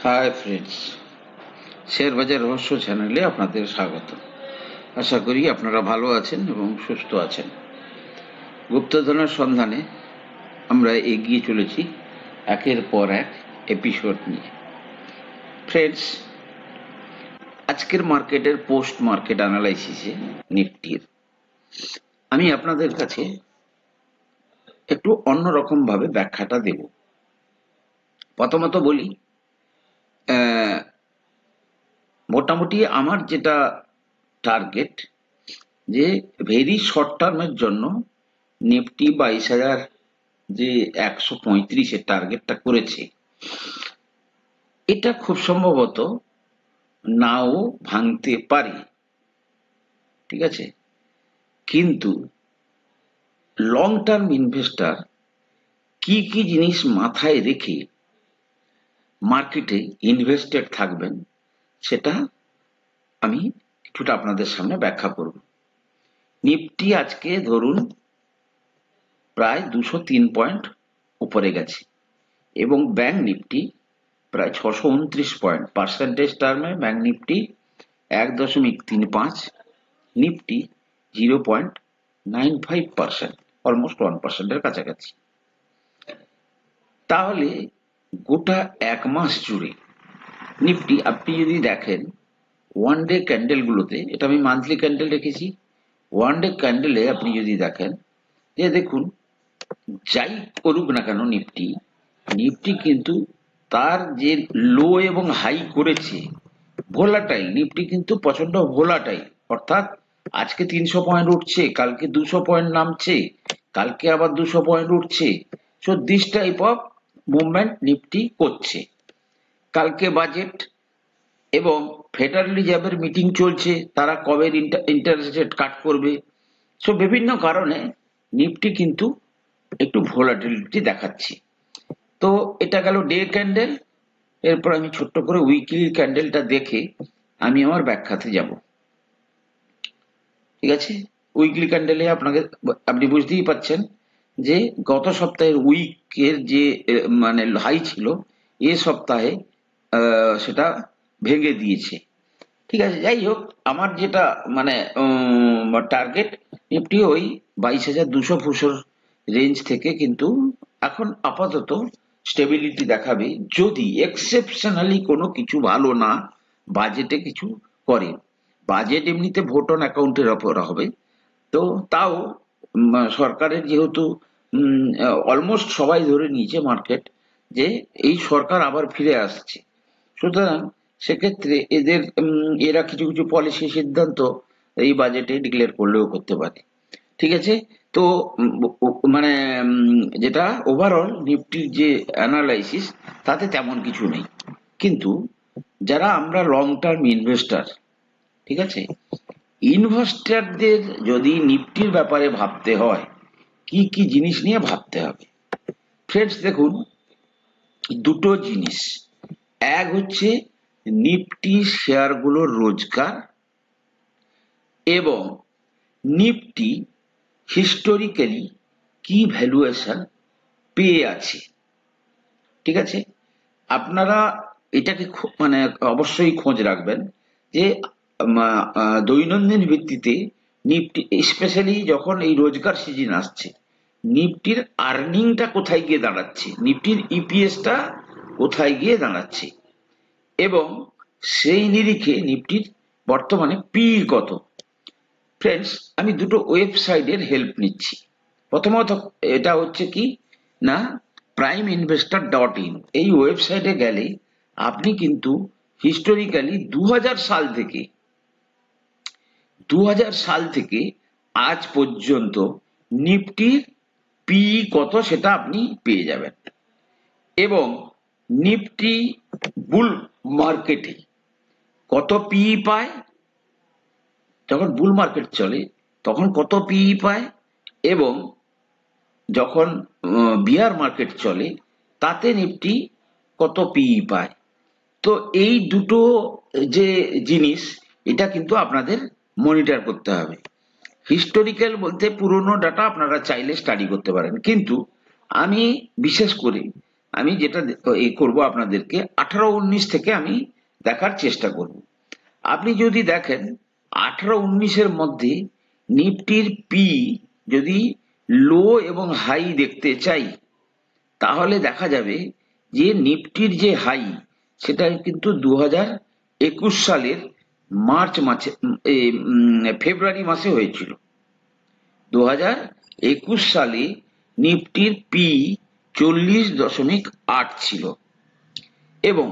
Hi friends, share বাজার রহস্য চ্যানেলে আপনাদের স্বাগত। আশা করি আপনারা ভালো আছেন এবং সুস্থ আছেন। গুপ্তধনের সন্ধানে আমরা এগিয়ে চলেছি একের পর এক এপিসোড নিয়ে। ফ্রেন্ডস, আজকের মার্কেটের পোস্ট মার্কেট অ্যানালাইসিসে নিফটির আমি আপনাদের কাছে একটু অন্যরকম ভাবে ব্যাখ্যাটা দেব। প্রথমত বলি, মোটামুটি আমার যেটা টার্গেট, যে ভেরি শর্ট টার্মের জন্য নিফটি 22,000 যে 135-এর টার্গেটটা করেছে, এটা খুব সম্ভবত নাও ভাঙতে পারে। ঠিক আছে, কিন্তু লং টার্ম ইনভেস্টর কি কি জিনিস মাথায় রেখে মার্কেটে ইনভেস্টেড থাকবেন সেটা আমি কিছুটা আপনাদের সামনে ব্যাখ্যা করব। নিফটি আজকে ধরুন প্রায় 203 পয়েন্ট উপরে গেছে এবং ব্যাংক নিফটি প্রায় 629 পয়েন্ট। পার্সেন্টেজ টার্মে ব্যাংক নিফটি 1.35, নিফটি 0.95%, অলমোস্ট 1%-এর কাছাকাছি। তাহলে গোটা এক মাস জুড়ে নিফটি আপনি যদি দেখেন ওয়ান ডে ক্যান্ডেল গুলোতে, এটা আমি মান্থলি ক্যান্ডেল রেখেছি, ওয়ান ডে ক্যান্ডেলে আপনি যদি দেখেন, যে দেখুন যাই করুক না কেন নিফটি কিন্তু তার যে লো এবং হাই করেছে, ভোলাটাইল নিফটি কিন্তু প্রচন্ড ভোলাটাইল, অর্থাৎ আজকে 300 পয়েন্ট উঠছে, কালকে 200 পয়েন্ট নামছে, কালকে আবার 200 পয়েন্ট উঠছে। So this type of movement Nifty করছে। কালকে বাজেট এবং ফেডারেল রিজার্ভের মিটিং চলছে, তারা কবে ইন্টারেস্ট রেট কাট করবে। সো বিভিন্ন কারণে নিফটি কিন্তু একটু ভোলাটিলিটি দেখাচ্ছে। তো এটা গেল ডে ক্যান্ডেল। এরপর আমি ছোট্ট করে উইকলি ক্যান্ডেলটা দেখে আমি আমার ব্যাখ্যাতে যাব। ঠিক আছে, উইকলি ক্যান্ডেলে আপনি বুঝতেই পাচ্ছেন যে গত সপ্তাহের উইকের যে মানে হাই ছিল, এ সপ্তাহে সেটা ভেঙে দিয়েছে। ঠিক আছে, যাই হোক, আমার যেটা মানে টার্গেট নিফটি ওই 22,200 রেঞ্জ থেকে কিন্তু এখন আপাতত স্টেবিলিটি দেখাবে, যদি এক্সেপশনালি কোনো কিছু ভালো না বাজেটে কিছু করে। বাজেট এমনিতে ভোট অন অ্যাকাউন্টের ওপর হবে, তো তাও সরকারের যেহেতু অলমোস্ট সবাই ধরে নিয়েছে মার্কেট যে এই সরকার আবার ফিরে আসছে, সুতরাং সেক্ষেত্রে এরা কিছু কিছু পলিসি সিদ্ধান্ত এই বাজেটে ডিক্লেয়ার করলেও করতে পারে। ঠিক আছে, তো মানে যেটা ওভারঅল নিফটির যে অ্যানালাইসিস, তাতে তেমন কিছু নেই। কিন্তু যারা আমরা লং টার্ম ইনভেস্টার, ঠিক আছে, ইনভেস্টারদের যদি নিফটির ব্যাপারে ভাবতে হয়, কি কি জিনিস নিয়ে ভাবতে হবে। ফ্রেন্ডস দেখুন, দুটো জিনিস। এক হচ্ছে নিফটি শেয়ারগুলোর রোজগার এবং নিফটি হিস্টোরিক্যালি কি ভ্যালুয়েশন পেয়ে আছে। ঠিক আছে, আপনারা এটাকে মানে অবশ্যই খোঁজ রাখবেন যে দৈনন্দিন ভিত্তিতে নিফটি, স্পেশালি যখন এই রোজগার সিজন আসছে, নিফটির আর্নিংটা কোথায় গিয়ে দাঁড়াচ্ছে, নিফটির ইপিএসটা কোথায় গিয়ে দাঁড়াচ্ছে, এবং সেই নিরিখে নিফটির বর্তমানে পি কত। ফ্রেন্ডস, আমি দুটো ওয়েবসাইটের হেল্প নিচ্ছি। প্রথমত এটা হচ্ছে কি না, primeinvestor.in, এই ওয়েবসাইটে গেলে আপনি কিন্তু হিস্টোরিক্যালি 2000 সাল থেকে আজ পর্যন্ত নিফটির পি কত সেটা আপনি পেয়ে যাবেন, এবং নিফটি বুল মার্কেটে কত পি পায়, যখন বুল মার্কেট চলে তখন কত পি পায়, এবং যখন বিয়ার মার্কেট চলে তাতে নিফটি কত পি পায়। তো এই দুটো যে জিনিস, এটা কিন্তু আপনাদের মনিটর করতে হবে। হিস্টোরিক্যাল বলতে পুরনো ডাটা আপনারা চাইলে স্টাডি করতে পারেন, কিন্তু আমি বিশেষ করে আমি যেটা করব আপনাদেরকে 18-19 থেকে আমি দেখার চেষ্টা করব। আপনি যদি দেখেন 18-19-এর মধ্যে নিফটির পি যদি লো এবং হাই দেখতে চাই, তাহলে দেখা যাবে যে নিফটির যে হাই সেটা কিন্তু 2021 সালের মার্চ মাসে ফেব্রুয়ারি মাসে হয়েছিল। 2021 সালে নিফটির পি 40.8 ছিল, এবং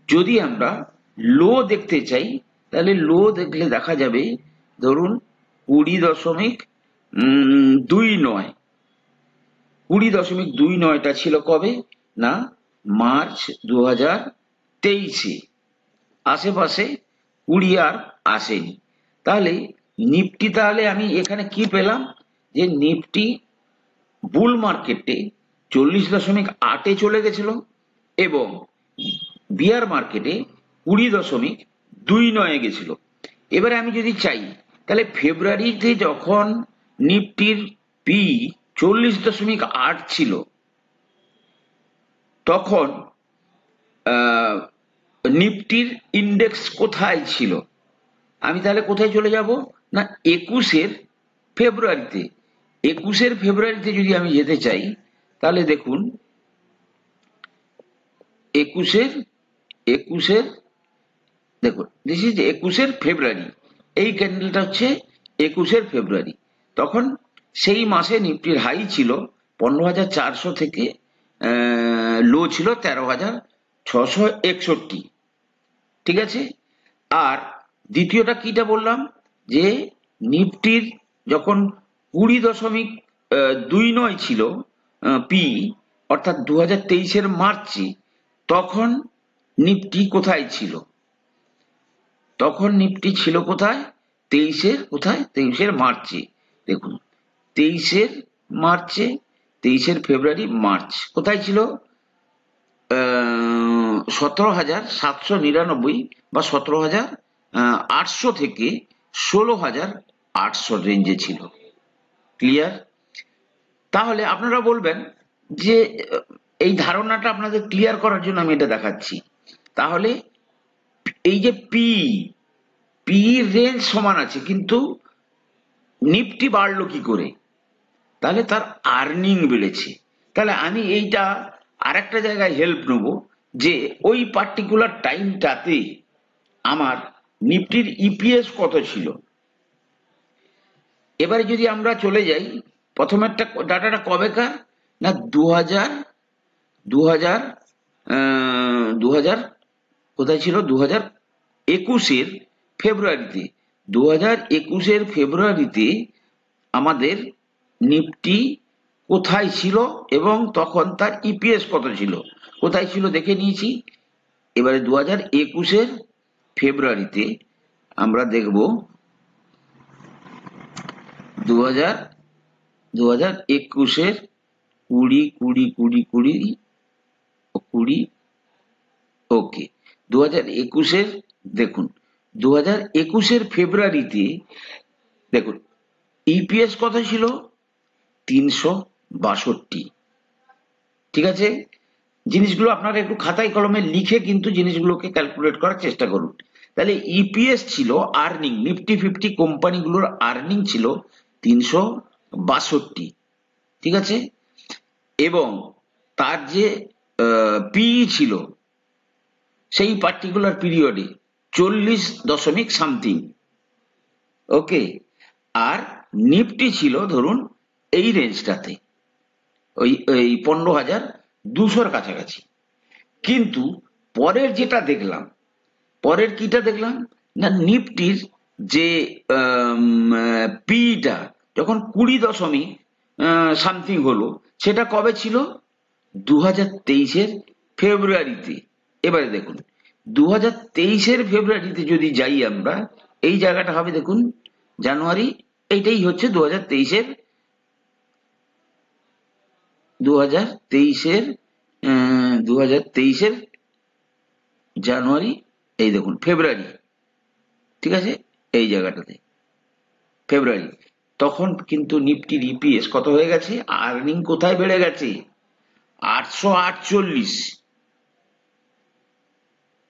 যদি আমরা লো দেখতে চাই তাহলে লো দেখলে দেখা যাবে ধরুন 20.29। 20.29টা ছিল কবে? না, মার্চ 2023-এ। আশেপাশে 20 আর আসেনি। তাহলে নিফটি, তাহলে আমি এখানে কি পেলাম যে নিফটি বুল মার্কেটে 40.8-এ চলে গেছিল এবং বিয়ার মার্কেটে 20.29-এ গেছিল। এবারে আমি যদি চাই তাহলে ফেব্রুয়ারিতে যখন নিফটির পি 40.8 ছিল, তখন নিফটির ইন্ডেক্স কোথায় ছিল? আমি তাহলে কোথায় চলে যাব? না, 21-এর ফেব্রুয়ারিতে। 21-এর ফেব্রুয়ারিতে যদি আমি যেতে চাই তাহলে দেখুন 21-এর দেখুন, দিস ইজ 21-এর ফেব্রুয়ারি। এই ক্যান্ডেলটা হচ্ছে 21-এর ফেব্রুয়ারি। তখন সেই মাসে নিফটির হাই ছিল 15,400 থেকে লো ছিল 13,661। ঠিক আছে। আর দ্বিতীয়টা কিটা বললাম, যে নিফটির যখন 20.29 ছিল পি, অর্থাৎ 2023-এর মার্চে, তখন নিফটি কোথায় ছিল? তখন নিফটি ছিল কোথায়? 23-এর মার্চে। দেখুন 23-এর মার্চে, 23-এর ফেব্রুয়ারি, মার্চ কোথায় ছিল? 17,799 বা 17,800 থেকে 16,800 রেঞ্জে ছিল। ক্লিয়ার? তাহলে আপনারা বলবেন যে এই ধারণাটা আপনাদের ক্লিয়ার করার জন্য আমি এটা দেখাচ্ছি। তাহলে এই যে পি রেঞ্জ সমান আছে, কিন্তু নিফটি বাড়লো কি করে? তাহলে তার আর্নিং বেড়েছে। তাহলে আমি এইটা আরেকটা জায়গায় হেল্প নেব, যে ওই পার্টিকুলার টাইমটাতে আমার নিফটির ইপিএস কত ছিল। এবারে যদি আমরা চলে যাই, প্রথমেরটা ডাটাটা কবেকার? না, 2000 কোথায় ছিল? 2021-এর ফেব্রুয়ারিতে। 2021-এর ফেব্রুয়ারিতে আমাদের নিফটি কোথায় ছিল এবং তখন তার ইপিএস কত ছিল? কোথায় ছিল দেখে নিয়েছি। এবারে 2021-এর ফেব্রুয়ারিতে আমরা দেখব 2021-এর 20, ওকে, 2021-এর দেখুন, 2021-এর ফেব্রুয়ারিতে দেখুন ইপিএস কত ছিল? 362। ঠিক আছে। জিনিসগুলো আপনারা একটু খাতায় কলমে লিখে কিন্তু জিনিসগুলোকে ক্যালকুলেট করার চেষ্টা করুন। তাহলে ইপিএস ছিল, আর্নিং, নিফটি 50 কোম্পানিগুলোর আর্নিং ছিল 362। ঠিক আছে। এবং তার যে পিই ছিল সেই পার্টিকুলার পিরিয়ডে 40 ওকে। আর নিফটি ছিল ধরুন এই রেঞ্জটাতে, ওই 15,200-র কাছাকাছি। কিন্তু পরের যেটা দেখলাম, পরের কিটা দেখলাম না, নিফটির যে পিটা যখন 20 হলো, সেটা কবে ছিল? 2023-এর ফেব্রুয়ারিতে। এবারে দেখুন 2023-এর ফেব্রুয়ারিতে যদি যাই আমরা, এই জায়গাটা হবে দেখুন জানুয়ারি, এইটাই হচ্ছে 2023-এর 2023-এর জানুয়ারি, এই দেখুন ফেব্রুয়ারি। ঠিক আছে, এই জায়গাটাতে ফেব্রুয়ারি। তখন কিন্তু নিফটির ইপিএস কত হয়ে গেছে? আর্নিং কোথায় বেড়ে গেছে? 848।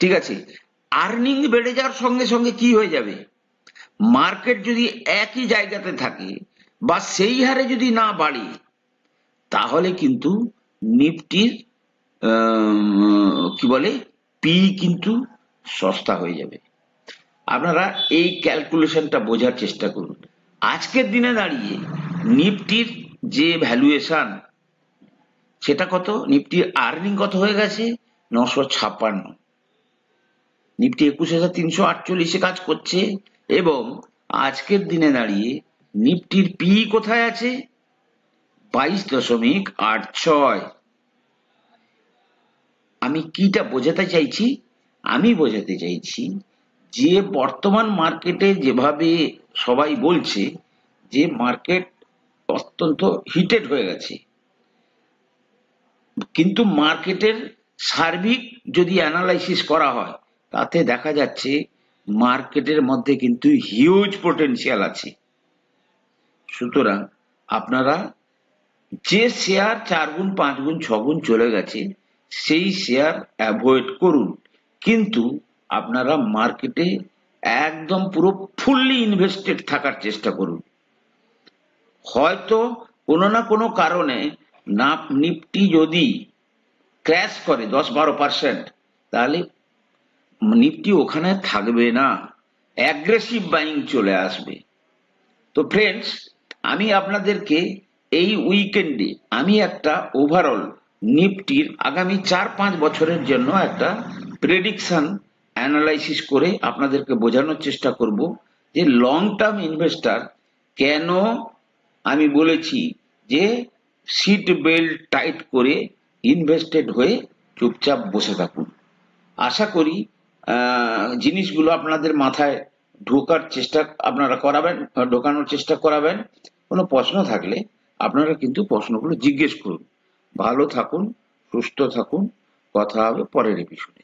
ঠিক আছে, আর্নিং বেড়ে যাওয়ার সঙ্গে সঙ্গে কি হয়ে যাবে, মার্কেট যদি একই জায়গাতে থাকে বা সেই হারে যদি না বাড়ে, তাহলে কিন্তু নিফটির কি বলে পি কিন্তু সস্তা হয়ে যাবে। আপনারা এই ক্যালকুলেশনটা বোঝার চেষ্টা করুন। আজকের দিনে দাঁড়িয়ে নিফটির যে ভ্যালুয়েশন, সেটা কত, নিফটির আর্নিং কত হয়ে গেছে, 956। নিফটি 21,348-এ কাজ করছে, এবং আজকের দিনে দাঁড়িয়ে নিফটির পি কোথায় আছে, 22.86। আমি কিটা বোঝাতে চাইছি, আমি বোঝাতে চাইছি যে বর্তমান মার্কেটে যেভাবে সবাই বলছে যে মার্কেট অত্যন্ত হিটেড হয়ে গেছে, কিন্তু মার্কেটের সার্বিক যদি অ্যানালাইসিস করা হয়, তাতে দেখা যাচ্ছে মার্কেটের মধ্যে কিন্তু হিউজ পোটেনশিয়াল আছে। সুতরাং আপনারা যে শেয়ার 4 গুণ 5 গুণ 6 গুণ চলে গেছে সেই শেয়ার অ্যাভয়েড করুন, কিন্তু আপনারা মার্কেটে একদম পুরো ফুললি ইনভেস্টেড থাকার চেষ্টা করুন। হয়তো কোনো না কোনো কারণে নিফটি যদি ক্র্যাশ করে 10-12%, তাহলে নিফটি ওখানে থাকবে না, অ্যাগ্রেসিভ বাইং চলে আসবে। তো ফ্রেন্ডস, আমি আপনাদেরকে এই উইকেন্ডে আমি একটা ওভারঅল নিফটির আগামী 4-5 বছরের জন্য একটা প্রেডিকশন অ্যানালাইসিস করে আপনাদেরকে বোঝানোর চেষ্টা করব যে লং টার্ম ইনভেস্টার কেন আমি বলেছি যে সিট বেল্ট টাইট করে ইনভেস্টেড হয়ে চুপচাপ বসে থাকুন। আশা করি জিনিসগুলো আপনাদের মাথায় ঢোকানোর চেষ্টা করাবেন। কোনো প্রশ্ন থাকলে আপনারা কিন্তু প্রশ্নগুলো জিজ্ঞেস করুন। ভালো থাকুন, সুস্থ থাকুন, কথা হবে পরের এপিসোডে।